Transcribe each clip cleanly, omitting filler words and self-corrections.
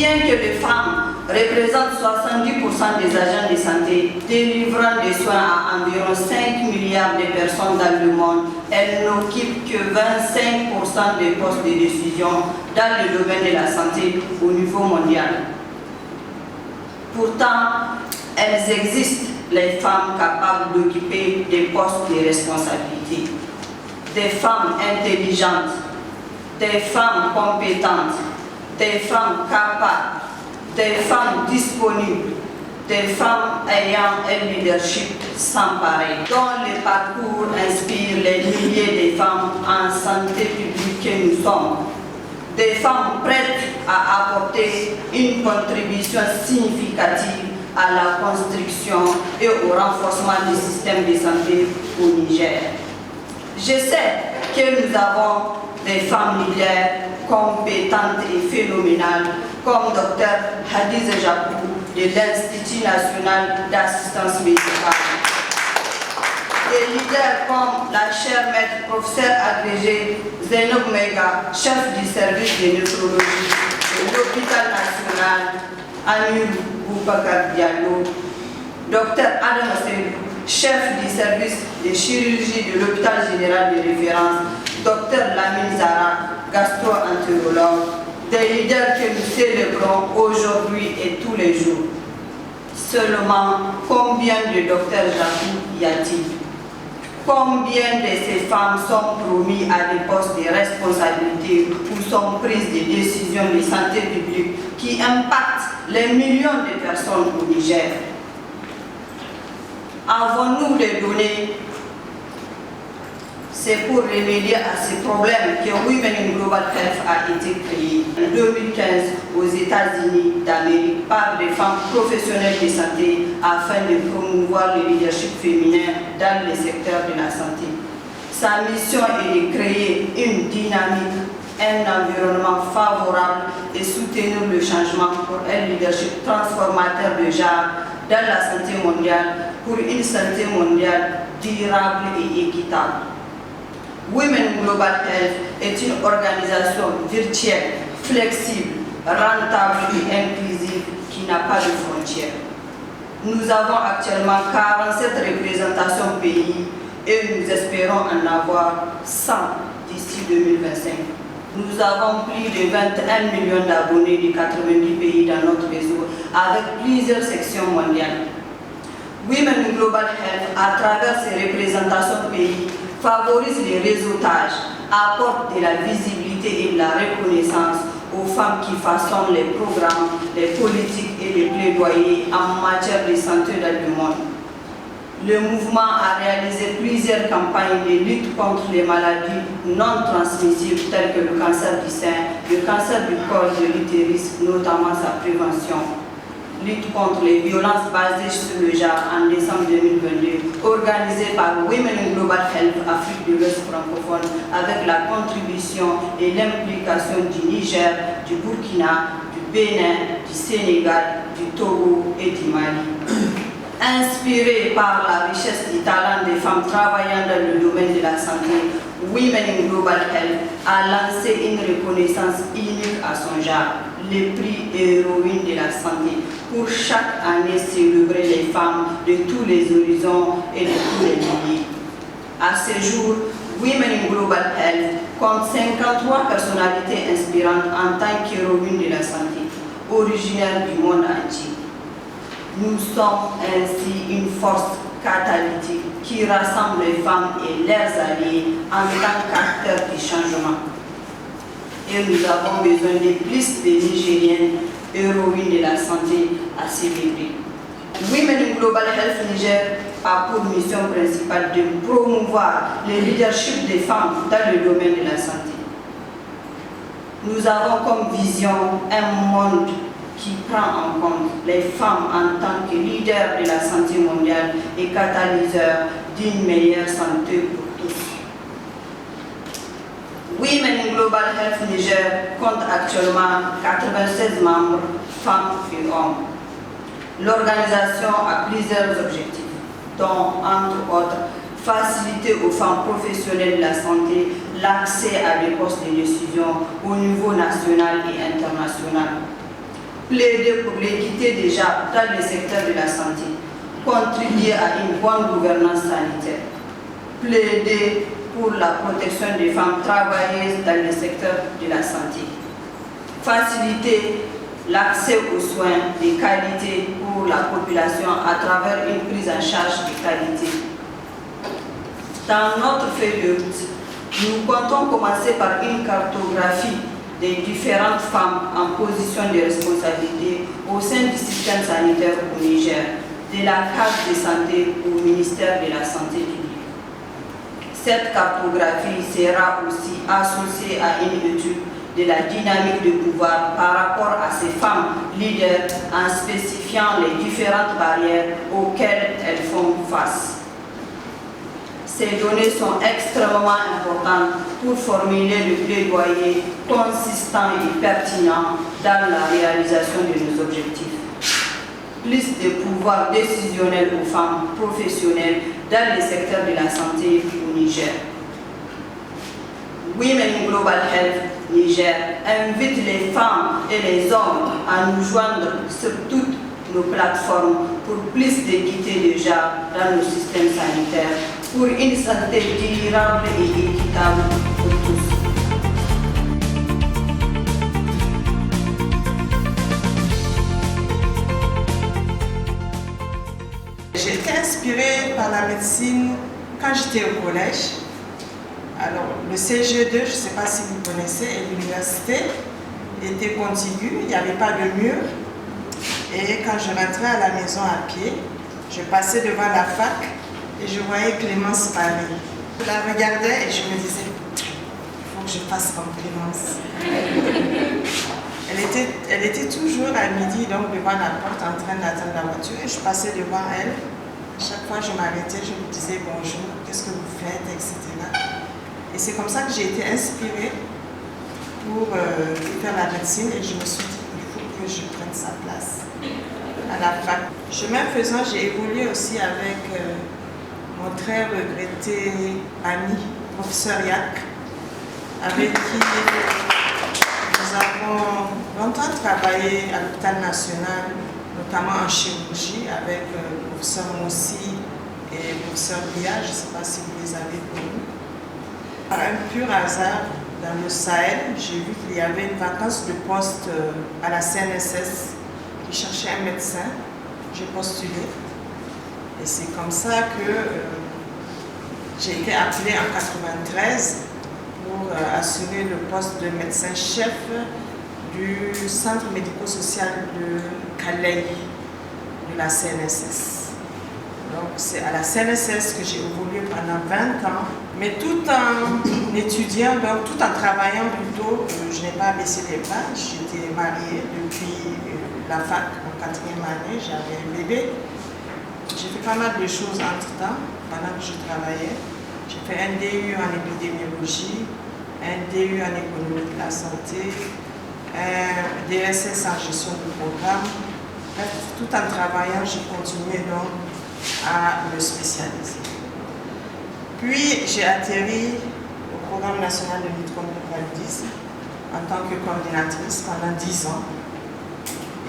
Bien que les femmes représentent 70% des agents de santé, délivrant des soins à environ 5 milliards de personnes dans le monde, elles n'occupent que 25% des postes de décision dans le domaine de la santé au niveau mondial. Pourtant, elles existent, les femmes capables d'occuper des postes de responsabilité, des femmes intelligentes, des femmes compétentes, des femmes capables, des femmes disponibles, des femmes ayant un leadership sans pareil, dont le parcours inspire les milliers de femmes en santé publique que nous sommes. Des femmes prêtes à apporter une contribution significative à la construction et au renforcement du système de santé au Niger. Je sais que nous avons des femmes leaders compétentes et phénoménales comme Dr Hadiza Jakou de l'Institut national d'assistance médicale. Des leaders comme la chère maître professeur agrégé Zainab Mega, chef du service de néphrologie de l'hôpital national Amir Boubacar Diallo, Dr Adam Seydou, chef du service de chirurgie de l'hôpital général de référence, Dr Lamine Zara, gastro-entérologue, des leaders que nous célébrons aujourd'hui et tous les jours. Seulement, combien de docteurs Jakou y a-t-il? Combien de ces femmes sont promises à des postes de responsabilité ou sont prises des décisions de santé publique qui impactent les millions de personnes au Niger? Avons-nous des données? C'est pour remédier à ces problèmes que Women in Global Health a été créé en 2015 aux États-Unis d'Amérique par des femmes professionnelles de santé afin de promouvoir le leadership féminin dans le secteur de la santé. Sa mission est de créer une dynamique, un environnement favorable et soutenir le changement pour un leadership transformateur de genre dans la santé mondiale pour une santé mondiale durable et équitable. Women Global Health est une organisation virtuelle, flexible, rentable et inclusive qui n'a pas de frontières. Nous avons actuellement 47 représentations pays et nous espérons en avoir 100 d'ici 2025. Nous avons plus de 21 millions d'abonnés de 90 pays dans notre réseau avec plusieurs sections mondiales. Women Global Health, à travers ses représentations pays, favorise les réseautages, apporte de la visibilité et de la reconnaissance aux femmes qui façonnent les programmes, les politiques et les plaidoyers en matière de santé dans le monde. Le mouvement a réalisé plusieurs campagnes de lutte contre les maladies non transmissibles telles que le cancer du sein, le cancer du col de l'utérus, notamment sa prévention. Lutte contre les violences basées sur le genre en décembre 2022, organisée par Women Global Health Afrique de l'Ouest francophone avec la contribution et l'implication du Niger, du Burkina, du Bénin, du Sénégal, du Togo et du Mali. Inspirée par la richesse du talent des femmes travaillant dans le domaine de la santé, Women Global Health a lancé une reconnaissance unique à son genre, le prix héroïne de la santé, pour chaque année célébrer les femmes de tous les horizons et de tous les milieux. À ce jour, Women Global Health compte 53 personnalités inspirantes en tant qu'héroïnes de la santé, originaires du monde entier. Nous sommes ainsi une force catalytique qui rassemble les femmes et leurs alliés en tant qu'acteurs du changement. Et nous avons besoin de plus de Nigériennes, héroïnes de la santé à célébrer. Women Global Health Niger a pour mission principale de promouvoir le leadership des femmes dans le domaine de la santé. Nous avons comme vision un monde qui prend en compte les femmes en tant que leaders de la santé mondiale et catalyseurs d'une meilleure santé pour tous. Women Global Health Niger compte actuellement 96 membres, femmes et hommes. L'organisation a plusieurs objectifs, dont, entre autres, faciliter aux femmes professionnelles de la santé l'accès à des postes de décision au niveau national et international, plaider pour l'équité déjà dans le secteur de la santé, contribuer à une bonne gouvernance sanitaire, plaider pour la protection des femmes travailleuses dans le secteur de la santé, faciliter l'accès aux soins de qualité pour la population à travers une prise en charge de qualité. Dans notre feuille de route, nous comptons commencer par une cartographie des différentes femmes en position de responsabilité au sein du système sanitaire au Niger, de la carte de santé au ministère de la Santé publique. Cette cartographie sera aussi associée à une étude de la dynamique de pouvoir par rapport à ces femmes leaders en spécifiant les différentes barrières auxquelles elles font face. Ces données sont extrêmement importantes pour formuler le plaidoyer consistant et pertinent dans la réalisation de nos objectifs. Plus de pouvoir décisionnel aux femmes professionnelles dans le secteur de la santé au Niger. Women in Global Health Niger invite les femmes et les hommes à nous joindre sur toutes nos plateformes pour plus d'équité déjà dans nos systèmes sanitaires, pour une santé durable et équitable pour tous. J'ai été inspirée par la médecine quand j'étais au collège. Alors, le CGE2, je ne sais pas si vous connaissez, et l'université était contiguë, il n'y avait pas de mur. Et quand je rentrais à la maison à pied, je passais devant la fac et je voyais Clémence parler. Je la regardais et je me disais, il faut que je fasse comme Clémence. Elle était toujours à midi, donc devant la porte, en train d'attendre la voiture, et je passais devant elle. Chaque fois, je m'arrêtais, je lui disais bonjour, qu'est-ce que vous faites, etc. Et c'est comme ça que j'ai été inspirée pour faire la médecine, et je me suis dit, il faut que je prenne sa place à la fac. Chemin faisant, j'ai évolué aussi avec mon très regretté ami, professeur Yak, avec qui nous avons longtemps travaillé à l'hôpital national, notamment en chirurgie, avec le professeur Moussi et le professeur Bia, je ne sais pas si vous les avez connus. Par un pur hasard, dans le Sahel, j'ai vu qu'il y avait une vacance de poste à la CNSS qui cherchait un médecin. J'ai postulé. Et c'est comme ça que j'ai été appelée en 1993 pour assurer le poste de médecin-chef du centre médico-social de Calais, de la CNSS. Donc c'est à la CNSS que j'ai évolué pendant 20 ans, mais tout en étudiant, donc tout en travaillant plutôt, je n'ai pas baissé les bras. J'étais mariée depuis la fac en 4e année, j'avais un bébé. J'ai fait pas mal de choses entre-temps, pendant que je travaillais. J'ai fait un DU en épidémiologie, un DU en économie de la santé, un DSS en gestion de programme. Bref, tout en travaillant, j'ai continué donc à me spécialiser. Puis j'ai atterri au programme national de lutte contre le paludisme en tant que coordinatrice pendant 10 ans.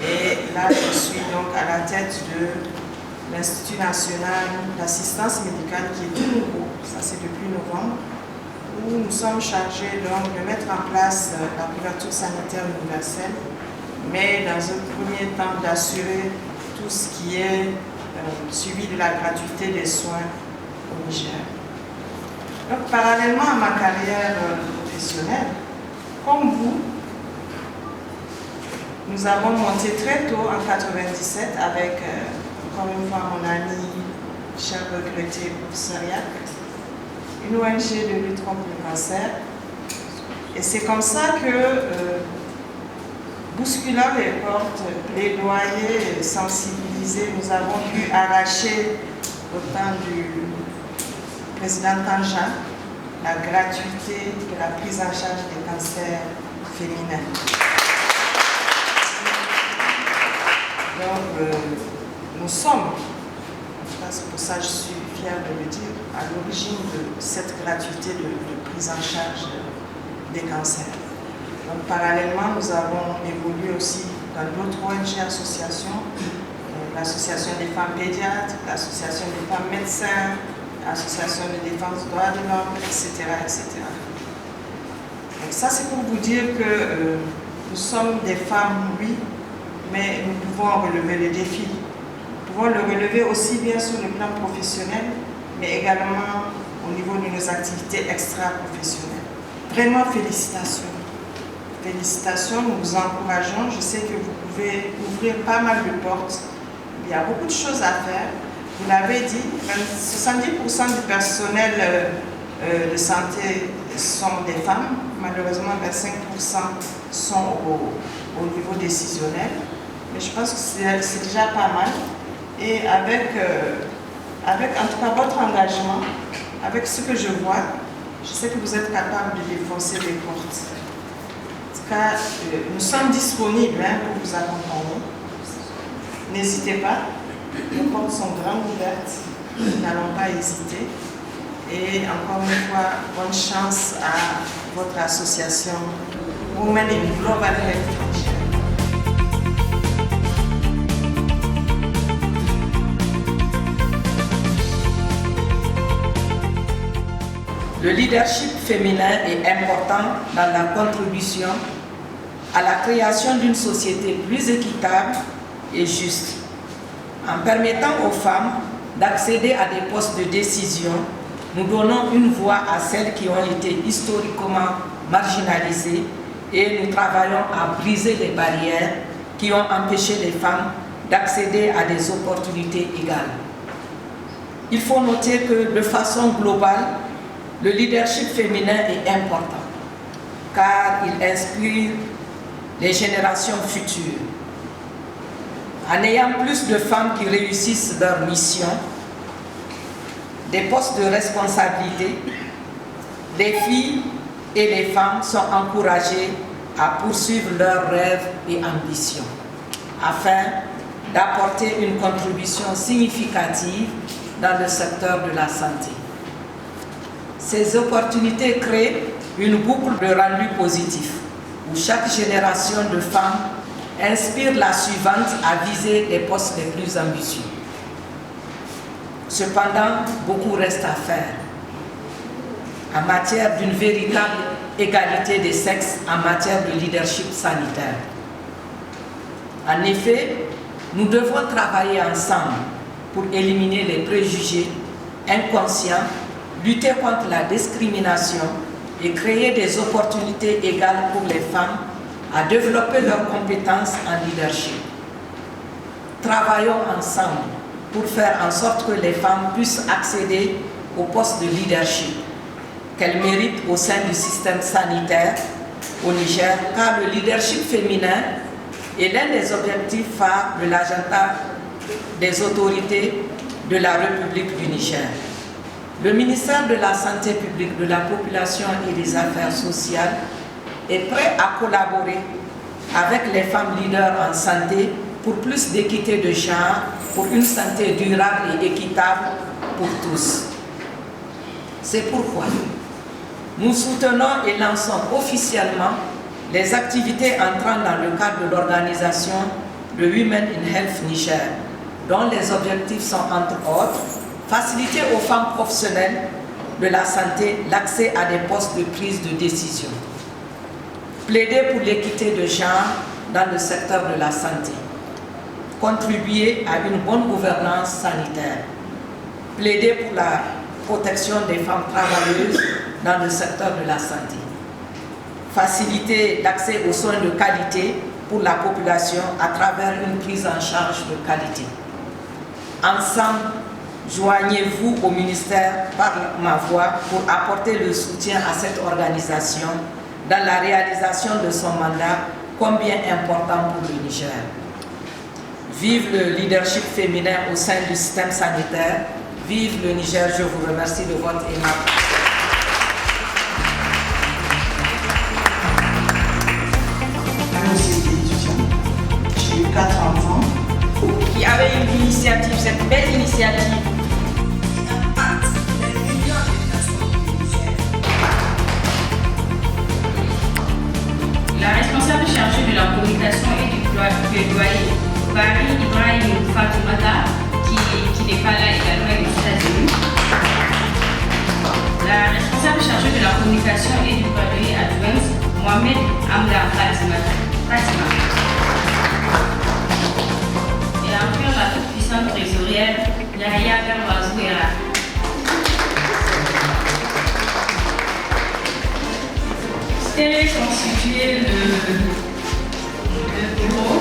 Et là, je suis donc à la tête de l'Institut national d'assistance médicale qui est tout nouveau, ça c'est depuis novembre, où nous sommes chargés donc de mettre en place la couverture sanitaire universelle, mais dans un premier temps d'assurer tout ce qui est suivi de la gratuité des soins au Niger. Donc, parallèlement à ma carrière professionnelle, comme vous, nous avons monté très tôt en 1997 avec, encore une fois, mon ami, cher regretté professeur Yak, une ONG de lutte contre le cancer. Et c'est comme ça que, bousculant les portes, plaidoyer, sensibiliser, nous avons pu arracher au temps du président Tanja la gratuité de la prise en charge des cancers féminins. Donc, nous sommes, c'est pour ça que je suis fière de le dire, à l'origine de cette gratuité de prise en charge des cancers. Donc, parallèlement, nous avons évolué aussi dans d'autres ONG associations, l'association des femmes pédiatres, l'association des femmes médecins, l'association de défense des droits de l'homme, etc., etc. Donc ça, c'est pour vous dire que nous sommes des femmes, oui, mais nous pouvons relever le défi. Nous pouvons le relever aussi bien sur le plan professionnel, mais également au niveau de nos activités extra-professionnelles. Vraiment, félicitations. Félicitations, nous vous encourageons. Je sais que vous pouvez ouvrir pas mal de portes. Il y a beaucoup de choses à faire. Vous l'avez dit, 70% du personnel de santé sont des femmes. Malheureusement, 25% sont au niveau décisionnel. Mais je pense que c'est déjà pas mal. Et avec en tout cas votre engagement, avec ce que je vois, je sais que vous êtes capable de défoncer les portes. En tout cas, nous sommes disponibles pour vous accompagner. N'hésitez pas, les portes sont grandes ouvertes, nous n'allons pas hésiter. Et encore une fois, bonne chance à votre association Women in Global Health. Le leadership féminin est important dans la contribution à la création d'une société plus équitable et juste. En permettant aux femmes d'accéder à des postes de décision, nous donnons une voix à celles qui ont été historiquement marginalisées et nous travaillons à briser les barrières qui ont empêché les femmes d'accéder à des opportunités égales. Il faut noter que de façon globale, le leadership féminin est important car il inspire les générations futures. En ayant plus de femmes qui réussissent leur mission, des postes de responsabilité, les filles et les femmes sont encouragées à poursuivre leurs rêves et ambitions afin d'apporter une contribution significative dans le secteur de la santé. Ces opportunités créent une boucle de rendu positif où chaque génération de femmes inspire la suivante à viser les postes les plus ambitieux. Cependant, beaucoup reste à faire en matière d'une véritable égalité des sexes en matière de leadership sanitaire. En effet, nous devons travailler ensemble pour éliminer les préjugés inconscients, lutter contre la discrimination et créer des opportunités égales pour les femmes à développer leurs compétences en leadership. Travaillons ensemble pour faire en sorte que les femmes puissent accéder aux postes de leadership qu'elles méritent au sein du système sanitaire au Niger, car le leadership féminin est l'un des objectifs phares de l'agenda des autorités de la République du Niger. Le ministère de la Santé publique, de la Population et des Affaires sociales est prêt à collaborer avec les femmes leaders en santé pour plus d'équité de genre, pour une santé durable et équitable pour tous. C'est pourquoi nous soutenons et lançons officiellement les activités entrant dans le cadre de l'organisation de Women in Health Niger, dont les objectifs sont entre autres faciliter aux femmes professionnelles de la santé l'accès à des postes de prise de décision, plaider pour l'équité de genre dans le secteur de la santé, contribuer à une bonne gouvernance sanitaire, plaider pour la protection des femmes travailleuses dans le secteur de la santé, faciliter l'accès aux soins de qualité pour la population à travers une prise en charge de qualité. Ensemble, joignez-vous au ministère par ma voix pour apporter le soutien à cette organisation dans la réalisation de son mandat combien important pour le Niger. Vive le leadership féminin au sein du système sanitaire. Vive le Niger. Je vous remercie de votre aimable. J'ai eu 4 enfants. Qui avait une initiative, cette belle initiative. La responsable chargée de la communication et du plaidoyer. Barry Ibrahim Fatoumata, qui n'est pas là également, est aux États-Unis. La responsable chargée de la communication et du plaidoyer adjointe, Mohamed Amda Fatima. Et enfin, la toute-puissante trésorière, Yahya Berbazouera. C'est constitué le bureau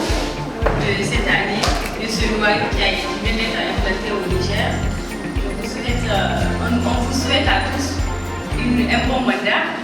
de cette année, de ce noyau qui vient d'être implanté au Niger. On vous souhaite à tous un bon mandat.